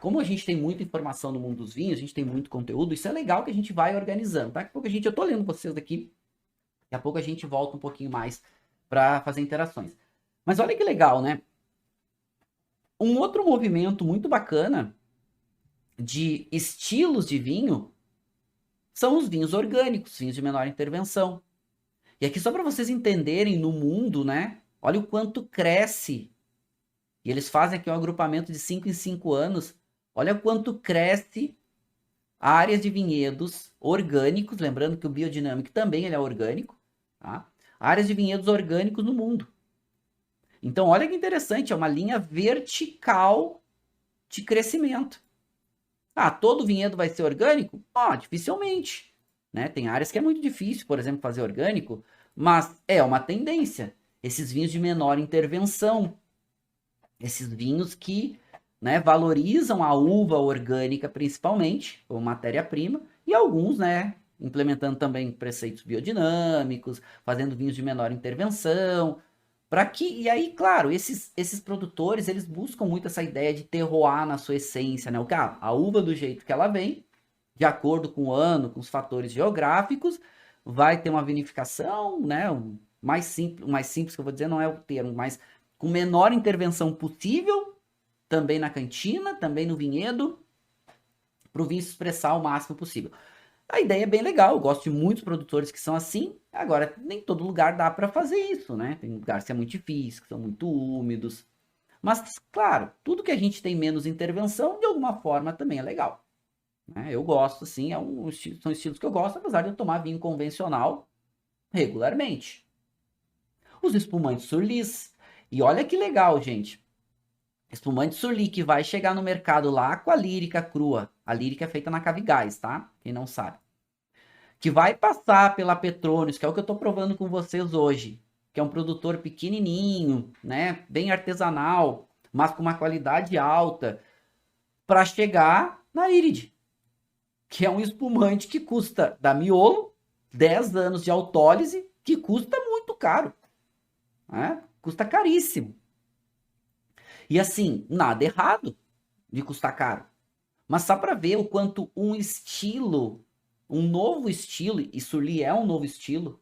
Como a gente tem muita informação no mundo dos vinhos, a gente tem muito conteúdo, isso é legal que a gente vai organizando, tá? Daqui a pouco eu tô lendo vocês daqui. Daqui a pouco a gente volta um pouquinho mais para fazer interações. Mas olha que legal, né? Um outro movimento muito bacana de estilos de vinho são os vinhos orgânicos, vinhos de menor intervenção. E aqui só para vocês entenderem no mundo, né? Olha o quanto cresce. E eles fazem aqui um agrupamento de 5 em 5 anos. Olha quanto cresce áreas de vinhedos orgânicos, lembrando que o biodinâmico também ele é orgânico, tá? Áreas de vinhedos orgânicos no mundo. Então, olha que interessante, é uma linha vertical de crescimento. Ah, todo vinhedo vai ser orgânico? Dificilmente, né? Tem áreas que é muito difícil, por exemplo, fazer orgânico, mas é uma tendência. Esses vinhos de menor intervenção, esses vinhos que, né, valorizam a uva orgânica principalmente, como matéria-prima, e alguns, né, implementando também preceitos biodinâmicos, fazendo vinhos de menor intervenção, para que, e aí, claro, esses produtores, eles buscam muito essa ideia de terroir na sua essência, né? A uva do jeito que ela vem, de acordo com o ano, com os fatores geográficos, vai ter uma vinificação, né? O mais simples que eu vou dizer não é o termo, mas com menor intervenção possível, também na cantina, também no vinhedo, para o vinho se expressar o máximo possível. A ideia é bem legal, eu gosto de muitos produtores que são assim. Agora, nem todo lugar dá para fazer isso, né? Tem lugares que é muito difícil, que são muito úmidos. Mas, claro, tudo que a gente tem menos intervenção, de alguma forma também é legal, né? Eu gosto, assim, são estilos que eu gosto, apesar de eu tomar vinho convencional regularmente. Os espumantes surlis. E olha que legal, gente. Espumante surli que vai chegar no mercado lá com a lírica crua. A lírica é feita na Cavigás, tá? Quem não sabe. Que vai passar pela Petrônios, que é o que eu tô provando com vocês hoje. Que é um produtor pequenininho, né? Bem artesanal, mas com uma qualidade alta. Para chegar na Irid. Que é um espumante que custa da Miolo, 10 anos de autólise, que custa muito caro. Né? Custa caríssimo. E assim, nada errado de custar caro. Mas só para ver o quanto um estilo, um novo estilo, e Surly é um novo estilo,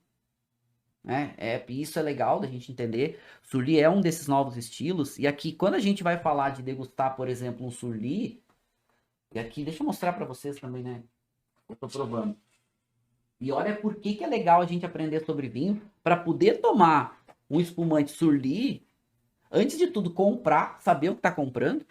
né? Isso é legal da gente entender. Surly é um desses novos estilos. E aqui, quando a gente vai falar de degustar, por exemplo, um Surly, e aqui, deixa eu mostrar para vocês também, né? Eu tô provando. E olha por que é legal a gente aprender sobre vinho, para poder tomar um espumante Surly, antes de tudo, comprar, saber o que tá comprando.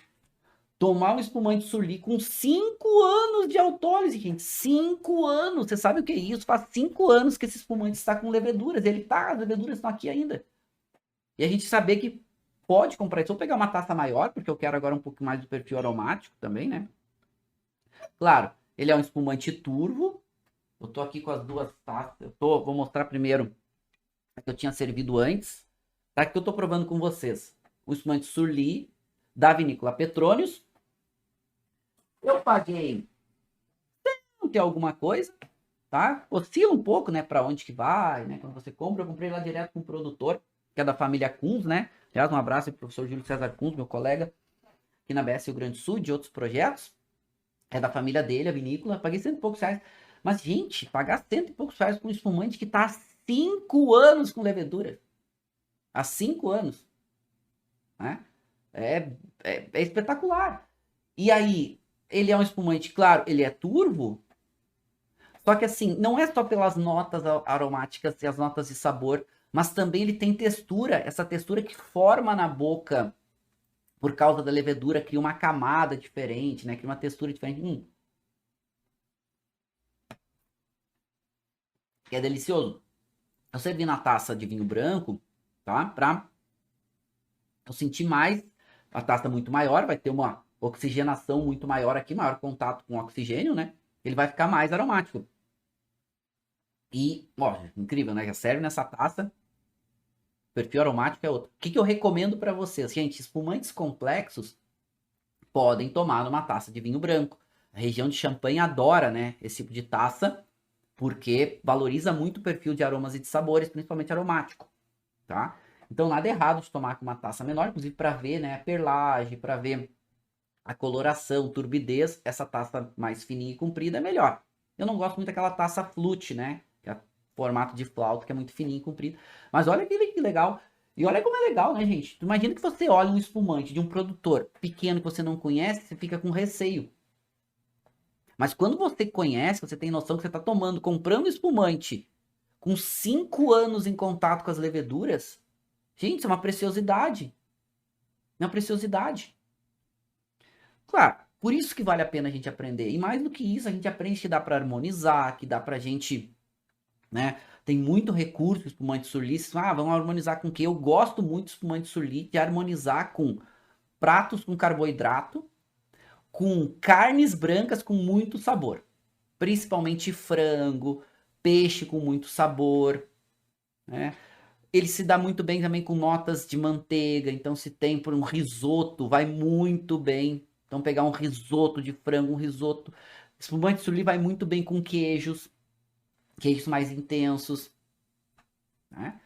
Tomar um espumante Surly com 5 anos de autólise, gente. 5 anos. Você sabe o que é isso? Faz 5 anos que esse espumante está com leveduras. As leveduras estão aqui ainda. E a gente saber que pode comprar isso. Vou pegar uma taça maior, porque eu quero agora um pouco mais do perfil aromático também, né? Claro, ele é um espumante turvo. Eu tô aqui com as duas taças. Vou mostrar primeiro a que eu tinha servido antes. Tá? Que eu tô provando com vocês. O espumante Surly da vinícola Petrônios. Eu paguei, não tem alguma coisa, tá? Oscila um pouco, né, para onde que vai, né? Quando você compra, eu comprei lá direto com o produtor, que é da família Kunz, né? Aliás, um abraço pro professor Júlio César Kunz, meu colega, aqui na BS Rio Grande do Sul, de outros projetos. É da família dele, a vinícola. Paguei cento e poucos reais. Mas, gente, pagar cento e poucos reais por um espumante que tá há 5 anos com levedura. Há 5 anos. Né? É espetacular. E aí, ele é um espumante, claro, ele é turvo, só que assim, não é só pelas notas aromáticas e as notas de sabor, mas também ele tem textura, essa textura que forma na boca por causa da levedura, cria uma camada diferente, né? Cria uma textura diferente. Que é delicioso. Eu servi na taça de vinho branco, tá? Pra eu sentir mais, a taça muito maior, vai ter uma oxigenação muito maior aqui, maior contato com o oxigênio, né? Ele vai ficar mais aromático. E, ó, incrível, né? Já serve nessa taça. O perfil aromático é outro. O que eu recomendo para vocês? Gente, espumantes complexos podem tomar numa taça de vinho branco. A região de Champagne adora, né, esse tipo de taça, porque valoriza muito o perfil de aromas e de sabores, principalmente aromático, tá? Então, nada errado de tomar com uma taça menor, inclusive para ver, né, a perlagem, para ver a coloração, turbidez, essa taça mais fininha e comprida é melhor. Eu não gosto muito daquela taça flute, né? Que é formato de flauta, que é muito fininho e comprido. Mas olha que legal. E olha como é legal, né, gente? Tu imagina que você olha um espumante de um produtor pequeno que você não conhece, você fica com receio. Mas quando você conhece, você tem noção que você está tomando, comprando espumante com 5 anos em contato com as leveduras, gente, isso é uma preciosidade. É uma preciosidade. Claro, por isso que vale a pena a gente aprender. E mais do que isso, a gente aprende que dá para harmonizar, que dá pra gente, né? Tem muito recurso espumante surli. Vamos harmonizar com o quê? Eu gosto muito de espumante surli de harmonizar com pratos com carboidrato, com carnes brancas com muito sabor, principalmente frango, peixe com muito sabor, né? Ele se dá muito bem também com notas de manteiga, então se tem por um risoto, vai muito bem. Então pegar um risoto de frango, um risoto, espumante surli vai muito bem com queijos, queijos mais intensos, né?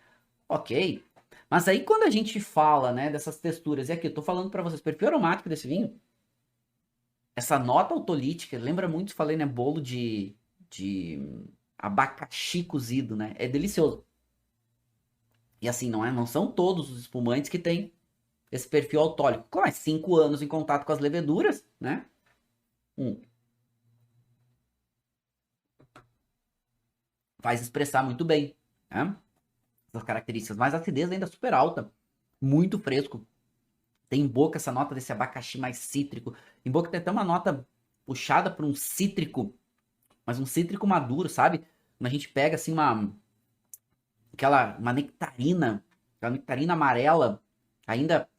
Ok. Mas aí quando a gente fala, né, dessas texturas, e aqui eu tô falando para vocês, perfil aromático desse vinho, essa nota autolítica, lembra muito, falei, né, bolo de abacaxi cozido, né? É delicioso. E assim, não são todos os espumantes que têm esse perfil alcoólico. Com mais 5 anos em contato com as leveduras, né? Faz expressar muito bem, né? Essas características. Mas a acidez ainda é super alta, muito fresco. Tem em boca essa nota desse abacaxi mais cítrico. Em boca tem até uma nota puxada por um cítrico, mas um cítrico maduro, sabe? Quando a gente pega assim uma nectarina, aquela nectarina amarela, ainda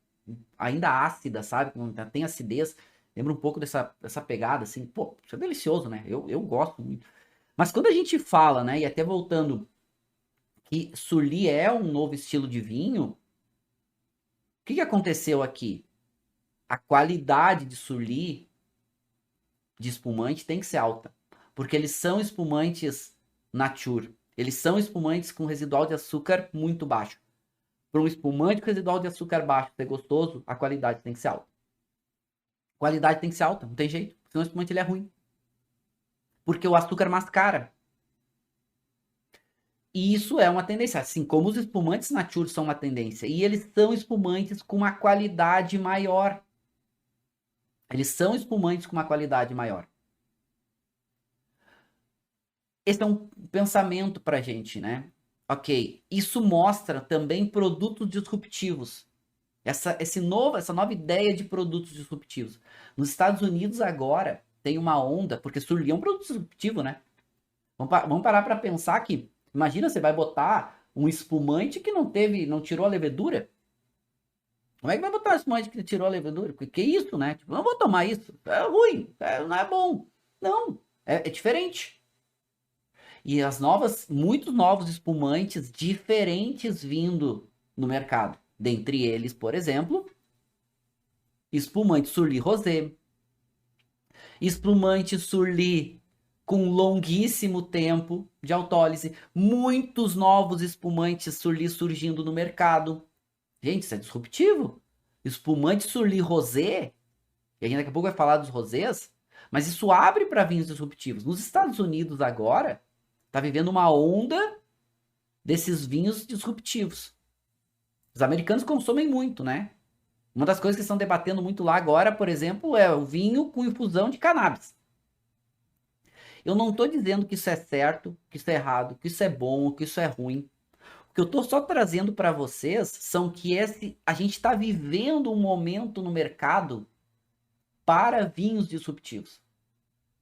ácida, sabe? Tem acidez. Lembra um pouco dessa pegada, assim. Pô, isso é delicioso, né? Eu gosto muito. Mas quando a gente fala, né? E até voltando, que Surli é um novo estilo de vinho, o que aconteceu aqui? A qualidade de Surli, de espumante, tem que ser alta. Porque eles são espumantes nature. Eles são espumantes com residual de açúcar muito baixo. Para um espumante com residual de açúcar baixo ser gostoso, a qualidade tem que ser alta. A qualidade tem que ser alta, não tem jeito. Senão o espumante ele é ruim. Porque o açúcar mascara. E isso é uma tendência. Assim como os espumantes nature são uma tendência. E eles são espumantes com uma qualidade maior. Eles são espumantes com uma qualidade maior. Esse é um pensamento pra gente, né? Ok. Isso mostra também produtos disruptivos. Essa nova ideia de produtos disruptivos. Nos Estados Unidos agora tem uma onda, porque Surly é um produto disruptivo, né? Vamos parar para pensar que, imagina, você vai botar um espumante que não tirou a levedura. Como é que vai botar um espumante que tirou a levedura? Que é isso, né? Tipo, não vou tomar isso. É ruim, não é bom. Não, é diferente. E muitos novos espumantes diferentes vindo no mercado. Dentre eles, por exemplo, espumante Surly Rosé, espumante Surly com longuíssimo tempo de autólise, muitos novos espumantes Surly surgindo no mercado. Gente, isso é disruptivo. Espumante Surly Rosé, e a gente daqui a pouco vai falar dos rosés, mas isso abre para vinhos disruptivos. Nos Estados Unidos agora, está vivendo uma onda desses vinhos disruptivos. Os americanos consomem muito, né? Uma das coisas que estão debatendo muito lá agora, por exemplo, é o vinho com infusão de cannabis. Eu não estou dizendo que isso é certo, que isso é errado, que isso é bom, que isso é ruim. O que eu estou só trazendo para vocês são que a gente está vivendo um momento no mercado para vinhos disruptivos,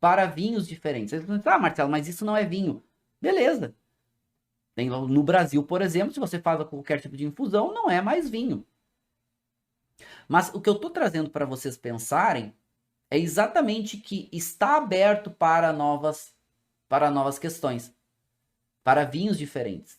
para vinhos diferentes. Vocês vão dizer, ah, Marcelo, mas isso não é vinho. Beleza. No Brasil, por exemplo, se você faz qualquer tipo de infusão, não é mais vinho. Mas o que eu estou trazendo para vocês pensarem é exatamente que está aberto para novas questões, para vinhos diferentes.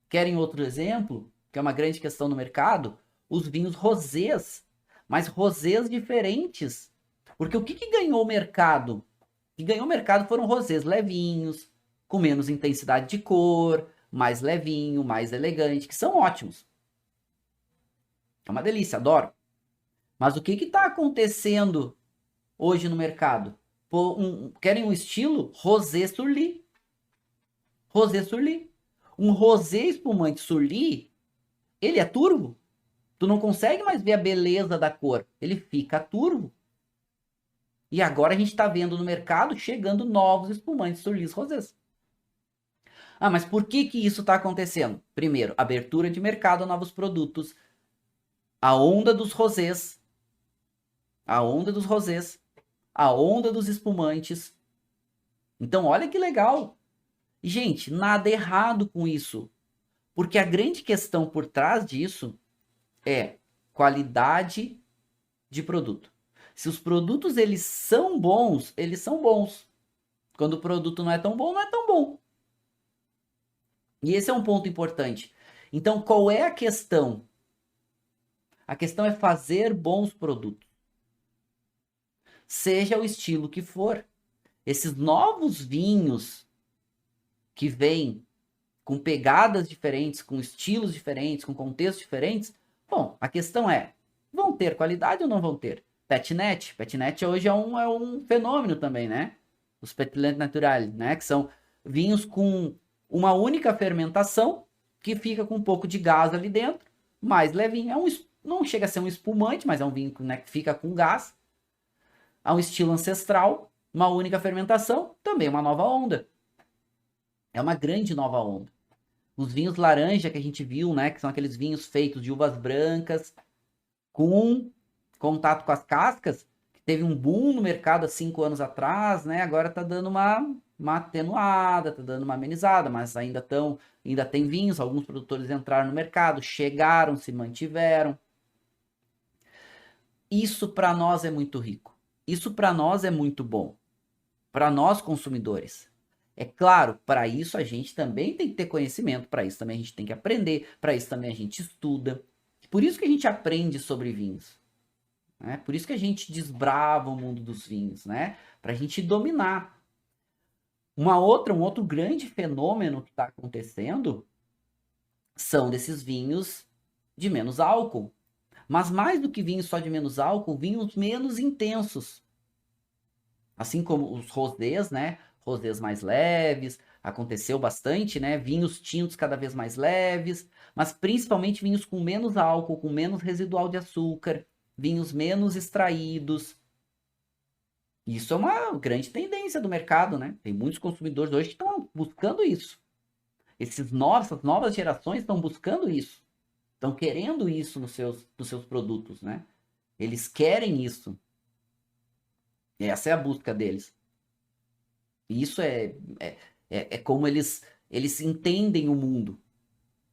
Querem outro exemplo, que é uma grande questão no mercado? Os vinhos rosés, mas rosés diferentes. Porque o que ganhou o mercado? O que ganhou o mercado foram rosés levinhos, com menos intensidade de cor, mais levinho, mais elegante, que são ótimos. É uma delícia, adoro. Mas o que está acontecendo hoje no mercado? Querem um estilo rosé surli. Rosé surli. Um rosé espumante surli, ele é turvo. Tu não consegue mais ver a beleza da cor. Ele fica turvo. E agora a gente está vendo no mercado chegando novos espumantes surlis rosés. Ah, mas por que isso está acontecendo? Primeiro, abertura de mercado a novos produtos. A onda dos rosés. A onda dos rosés. A onda dos espumantes. Então, olha que legal. E, gente, nada errado com isso. Porque a grande questão por trás disso é qualidade de produto. Se os produtos eles são bons, eles são bons. Quando o produto não é tão bom, não é tão bom. E esse é um ponto importante. Então, qual é a questão? A questão é fazer bons produtos. Seja o estilo que for. Esses novos vinhos que vêm com pegadas diferentes, com estilos diferentes, com contextos diferentes, bom, a questão é, vão ter qualidade ou não vão ter? Petnet. Petnet hoje é um fenômeno também, né? Os Petnet Natural, né? Que são vinhos com uma única fermentação, que fica com um pouco de gás ali dentro, mais levinho. Não chega a ser um espumante, mas é um vinho, né, que fica com gás. Há um estilo ancestral, uma única fermentação, também uma nova onda. É uma grande nova onda. Os vinhos laranja que a gente viu, né, que são aqueles vinhos feitos de uvas brancas, com contato com as cascas, que teve um boom no mercado há 5 anos atrás, né, agora tá dando uma atenuada, tá dando uma amenizada, mas ainda tem vinhos, alguns produtores entraram no mercado, chegaram, se mantiveram. Isso para nós é muito rico. Isso para nós é muito bom. Para nós consumidores. É claro, para isso a gente também tem que ter conhecimento, para isso também a gente tem que aprender, para isso também a gente estuda. Por isso que a gente aprende sobre vinhos. Né? Por isso que a gente desbrava o mundo dos vinhos, né? Para a gente dominar. Um outro grande fenômeno que está acontecendo são desses vinhos de menos álcool. Mas mais do que vinhos só de menos álcool, vinhos menos intensos. Assim como os rosés, né? Rosés mais leves, aconteceu bastante, né? Vinhos tintos cada vez mais leves, mas principalmente vinhos com menos álcool, com menos residual de açúcar, vinhos menos extraídos. Isso é uma grande tendência do mercado, né? Tem muitos consumidores hoje que estão buscando isso. Essas novas gerações estão buscando isso. Estão querendo isso nos seus produtos, né? Eles querem isso. Essa é a busca deles. E isso é como eles entendem o mundo.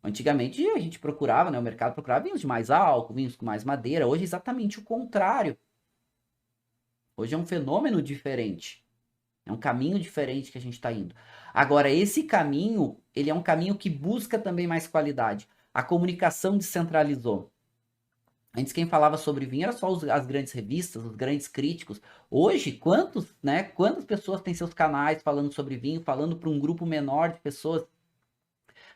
Antigamente a gente procurava, né? O mercado procurava vinhos de mais álcool, vinhos com mais madeira. Hoje é exatamente o contrário. Hoje é um fenômeno diferente. É um caminho diferente que a gente está indo. Agora, esse caminho, ele é um caminho que busca também mais qualidade. A comunicação descentralizou. Antes quem falava sobre vinho era só as grandes revistas, os grandes críticos. Hoje, quantas pessoas têm seus canais falando sobre vinho, falando para um grupo menor de pessoas?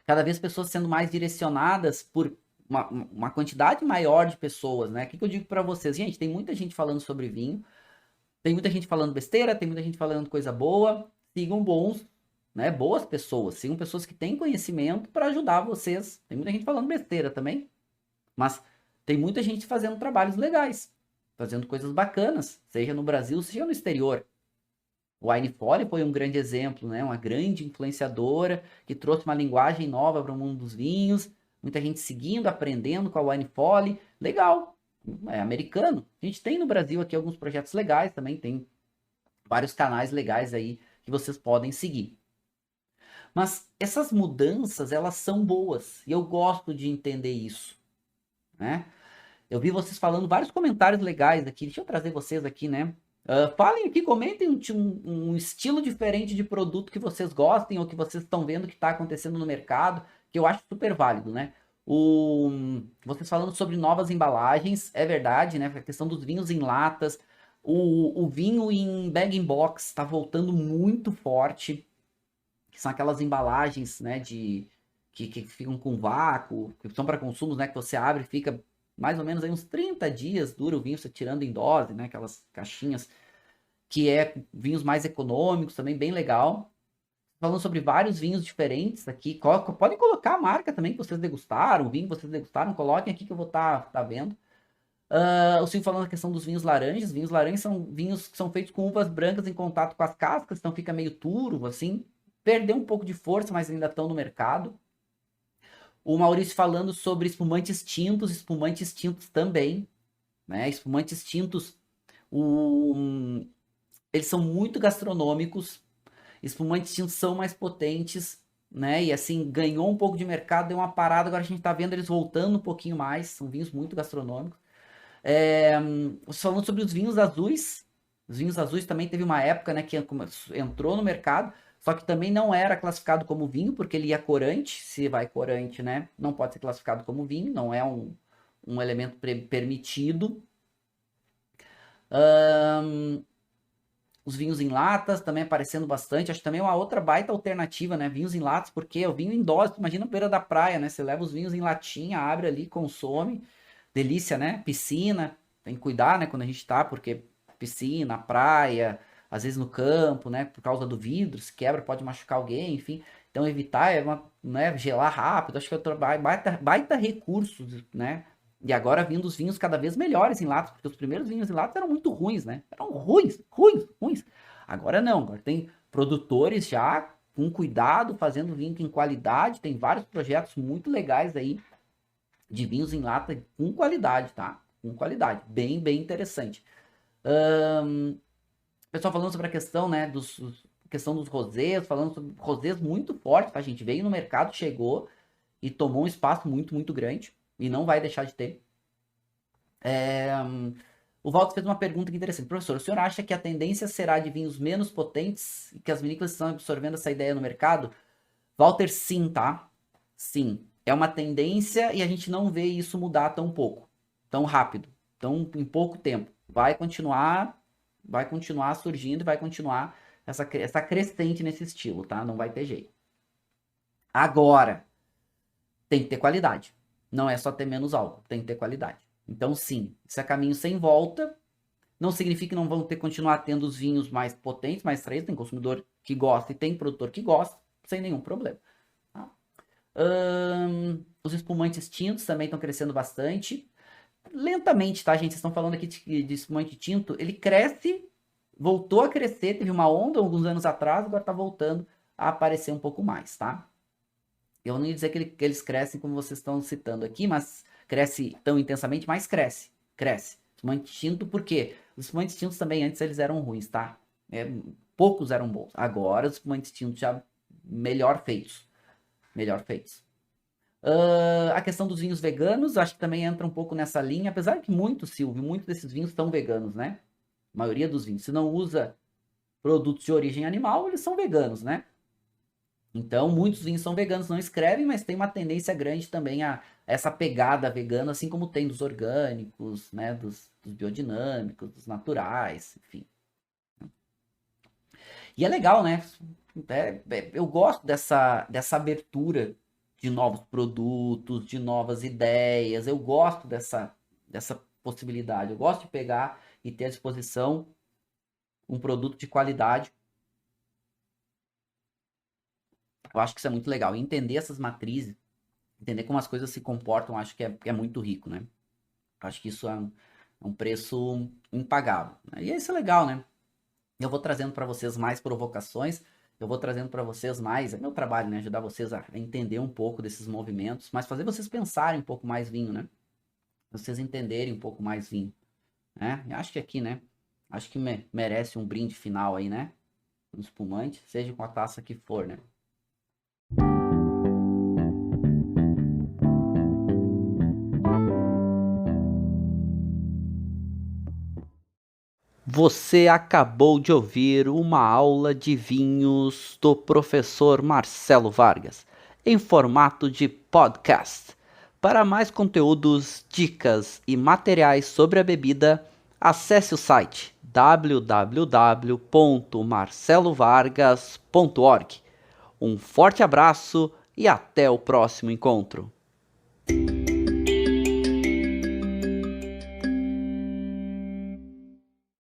Cada vez pessoas sendo mais direcionadas por uma quantidade maior de pessoas, né? O que eu digo para vocês? Gente, tem muita gente falando sobre vinho, tem muita gente falando besteira, tem muita gente falando coisa boa. Sigam bons, né? Boas pessoas, sigam pessoas que têm conhecimento para ajudar vocês. Tem muita gente falando besteira também, mas tem muita gente fazendo trabalhos legais, fazendo coisas bacanas, seja no Brasil, seja no exterior. O Wine Folly foi um grande exemplo, né? Uma grande influenciadora que trouxe uma linguagem nova para o mundo dos vinhos. Muita gente seguindo, aprendendo com a Wine Folly. Legal, é americano. A gente tem no Brasil aqui alguns projetos legais também, tem vários canais legais aí que vocês podem seguir. Mas essas mudanças, elas são boas e eu gosto de entender isso, né? Eu vi vocês falando vários comentários legais aqui. Deixa eu trazer vocês aqui, né? Falem aqui, comentem um estilo diferente de produto que vocês gostem ou que vocês estão vendo que está acontecendo no mercado, que eu acho super válido, né? Vocês falando sobre novas embalagens, é verdade, né? A questão dos vinhos em latas, o vinho em bag-in-box está voltando muito forte, que são aquelas embalagens, né, que ficam com vácuo, que são para consumos, né, que você abre e fica mais ou menos aí uns 30 dias dura o vinho, você tirando em dose, né? Aquelas caixinhas que é vinhos mais econômicos, também bem legal. Falando sobre vários vinhos diferentes aqui. Podem colocar a marca também que vocês degustaram, o vinho que vocês degustaram, coloquem aqui que eu vou tá vendo. O Silvio falando a questão dos vinhos laranjas. Vinhos laranjas são vinhos que são feitos com uvas brancas em contato com as cascas, então fica meio turvo, assim. Perdeu um pouco de força, mas ainda estão no mercado. O Maurício falando sobre espumantes tintos também, né? Espumantes tintos, eles são muito gastronômicos, espumantes tintos são mais potentes, né? E assim, ganhou um pouco de mercado, deu uma parada, agora a gente tá vendo eles voltando um pouquinho mais, são vinhos muito gastronômicos. Falando sobre os vinhos azuis. Os vinhos azuis também teve uma época, né, que entrou no mercado, só que também não era classificado como vinho, porque ele ia corante. Se vai corante, né, não pode ser classificado como vinho, não é um elemento permitido. Os vinhos em latas também aparecendo bastante. Acho que também é uma outra baita alternativa, né? Vinhos em latas, porque o vinho em dose, imagina a beira da praia, né? Você leva os vinhos em latinha, abre ali, consome. Delícia, né? Piscina, tem que cuidar, né? Quando a gente tá, porque piscina, praia, às vezes no campo, né? Por causa do vidro, se quebra, pode machucar alguém, enfim. Então evitar né? Gelar rápido, acho que é baita recursos, né? E agora vindo os vinhos cada vez melhores em latas, porque os primeiros vinhos em latas eram muito ruins, né? Eram ruins, ruins, ruins. Agora não, agora tem produtores já com cuidado, fazendo vinho com qualidade, tem vários projetos muito legais aí de vinhos em lata com qualidade, tá? Com qualidade, bem interessante. Pessoal falando sobre a questão, né, questão dos rosés, falando sobre rosés muito forte, tá, gente? Veio no mercado, chegou e tomou um espaço muito grande e não vai deixar de ter. O Walter fez uma pergunta que interessante. Professor, o senhor acha que a tendência será de vinhos menos potentes e que as vinícolas estão absorvendo essa ideia no mercado? Walter, sim, tá? Sim. É uma tendência e a gente não vê isso mudar tão rápido, em pouco tempo. Vai continuar surgindo e vai continuar essa crescente nesse estilo, tá? Não vai ter jeito. Agora, tem que ter qualidade. Não é só ter menos álcool, tem que ter qualidade. Então, sim, isso é caminho sem volta. Não significa que não vão continuar tendo os vinhos mais potentes, mais traídos. Tem consumidor que gosta e tem produtor que gosta, sem nenhum problema. Tá? Os espumantes tintos também estão crescendo bastante. Lentamente, tá, gente? Vocês estão falando aqui de espumante tinto. Ele cresce, voltou a crescer, teve uma onda alguns anos atrás, agora está voltando a aparecer um pouco mais, tá? Eu não ia dizer que eles crescem como vocês estão citando aqui, mas cresce tão intensamente, mas cresce. Espumante tinto, por quê? Os espumantes tintos também antes eles eram ruins, tá? Poucos eram bons. Agora os espumantes tintos já melhor feitos. A questão dos vinhos veganos, acho que também entra um pouco nessa linha, apesar que Silvio, muitos desses vinhos são veganos, né? A maioria dos vinhos. Se não usa produtos de origem animal, eles são veganos, né? Então, muitos vinhos são veganos, não escrevem, mas tem uma tendência grande também a essa pegada vegana, assim como tem dos orgânicos, né? Dos biodinâmicos, dos naturais, enfim. E é legal, né? Eu gosto dessa abertura de novos produtos, de novas ideias. Eu gosto dessa possibilidade. Eu gosto de pegar e ter à disposição um produto de qualidade. Eu acho que isso é muito legal. E entender essas matrizes, entender como as coisas se comportam, acho que é muito rico, né? Acho que isso é um preço impagável. Né? E isso é legal, né? Eu vou trazendo para vocês mais provocações, eu vou trazendo para vocês mais, é meu trabalho, né, ajudar vocês a entender um pouco desses movimentos, mas fazer vocês pensarem um pouco mais vinho, né? Vocês entenderem um pouco mais vinho, né? Eu acho que aqui, né, acho que merece um brinde final aí, né? Um espumante, seja com a taça que for, né? Você acabou de ouvir uma aula de vinhos do professor Marcelo Vargas, em formato de podcast. Para mais conteúdos, dicas e materiais sobre a bebida, acesse o site www.marcelovargas.org. Um forte abraço e até o próximo encontro.